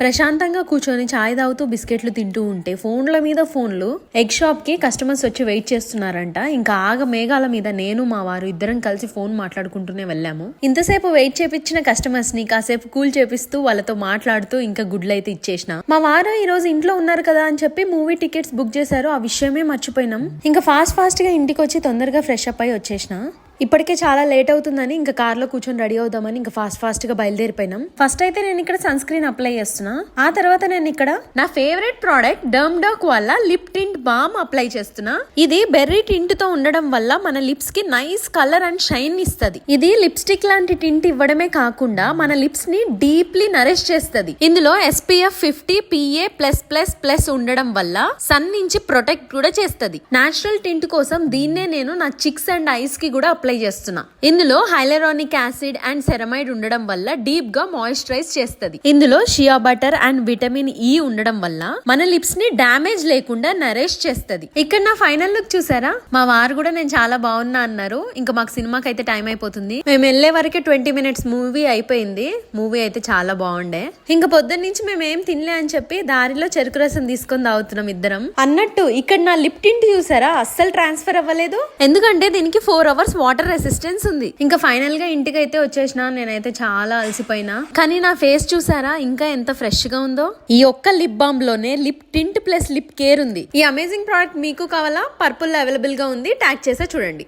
ప్రశాంతంగా కూర్చొని చాయ్ తాగుతూ బిస్కెట్లు తింటూ ఉంటే ఫోన్ల మీద ఫోన్లు ఎగ్ షాప్ కి కస్టమర్స్ వచ్చి వెయిట్ చేస్తున్నారంట. ఇంకా ఆగ మేఘాల మీద నేను మా వారు ఇద్దరం కలిసి ఫోన్ మాట్లాడుకుంటూనే వెళ్ళాము. ఇంతసేపు వెయిట్ చేపించిన కస్టమర్స్ ని కాసేపు కూల్ చేపిస్తూ వాళ్ళతో మాట్లాడుతూ ఇంకా గుడ్లు అయితే ఇచ్చేసిన. మా వారు ఈ రోజు ఇంట్లో ఉన్నారు కదా అని చెప్పి మూవీ టికెట్స్ బుక్ చేశారు. ఆ విషయమే మర్చిపోయినాం. ఇంకా ఫాస్ట్ గా ఇంటికి వచ్చి తొందరగా ఫ్రెష్ అప్ అయి వచ్చేసిన. ఇప్పటికే చాలా లేట్ అవుతుందని ఇంకా కార్లో కూర్చొని రెడీ అవుదామని ఇంకా ఫాస్ట్ గా బయలుదేరిపోయినాం. ఫస్ట్ అయితే నేను ఇక్కడ సన్ స్క్రీన్ అప్లై చేస్తున్నా. ఆ తర్వాత నేను ఇక్కడ నా ఫేవరెట్ ప్రోడక్ట్ డర్మ్డాక్ వల్ల లిప్ టింట్ బామ్ అప్లై చేస్తున్నా. ఇది బెర్రీ టింట్ తో ఉండడం వల్ల మన లిప్స్ కి నైస్ కలర్ అండ్ షైన్ ఇస్తుంది. ఇది లిప్స్టిక్ లాంటి టింట్ ఇవ్వడమే కాకుండా మన లిప్స్ ని డీప్లీ నరిష్ చేస్తుంది. ఇందులో SPF 50 PA+++ ఉండడం వల్ల సన్ నుంచి ప్రొటెక్ట్ కూడా చేస్తుంది. నేచురల్ టింట్ కోసం దీన్నే నేను నా చిక్స్ అండ్ ఐస్ కి కూడా అప్లై చేస్తున్నా. ఇందులో హైలరానిక్ యాసిడ్ అండ్ సెరమైడ్ ఉండడం వల్ల డీప్ గా మాయిశ్చరైజ్ చేస్తుంది. ఇందులో shea butter and vitamin E ఉండడం వల్ల మన లిప్స్ ని డ్యామేజ్ లేకుండా నరేష్ చేస్తుంది. ఇక్కడ నా ఫైనల్ లుక్ చూసారా? మా వారు కూడా నేను చాలా బాగున్నా అన్నారు. ఇంకా మాకు సినిమాకి అయితే టైం అయిపోతుంది. మేము వెళ్లే వరకే 20 minutes మూవీ అయిపోయింది. మూవీ అయితే చాలా బాగుండే. ఇంకా పొద్దున్న నుంచి మేము ఏం తినలే అని చెప్పి దారిలో చెరుకు రసం తీసుకొని తాగుతున్నాం ఇద్దరం. అన్నట్టు ఇక్కడ నా లిప్ టింట్ చూసారా? అస్సలు ట్రాన్స్ఫర్ అవ్వలేదు. ఎందుకంటే దీనికి 4 hours వాటర్ రెసిస్టెన్స్ ఉంది. ఇంకా ఫైనల్ గా ఇంటికి అయితే వచ్చేసిన. నేనైతే చాలా అలసిపోయినా, కానీ నా ఫేస్ చూసారా ఇంకా ఎంత ఫ్రెష్ గా ఉందో. ఈ ఒక్క లిప్ బామ్ లోనే lip tint plus lip care ఉంది. ఈ అమేజింగ్ ప్రోడక్ట్ మీకు కావాలా? పర్పుల్ లో అవైలబుల్ గా ఉంది. ట్యాగ్ చేసా చూడండి.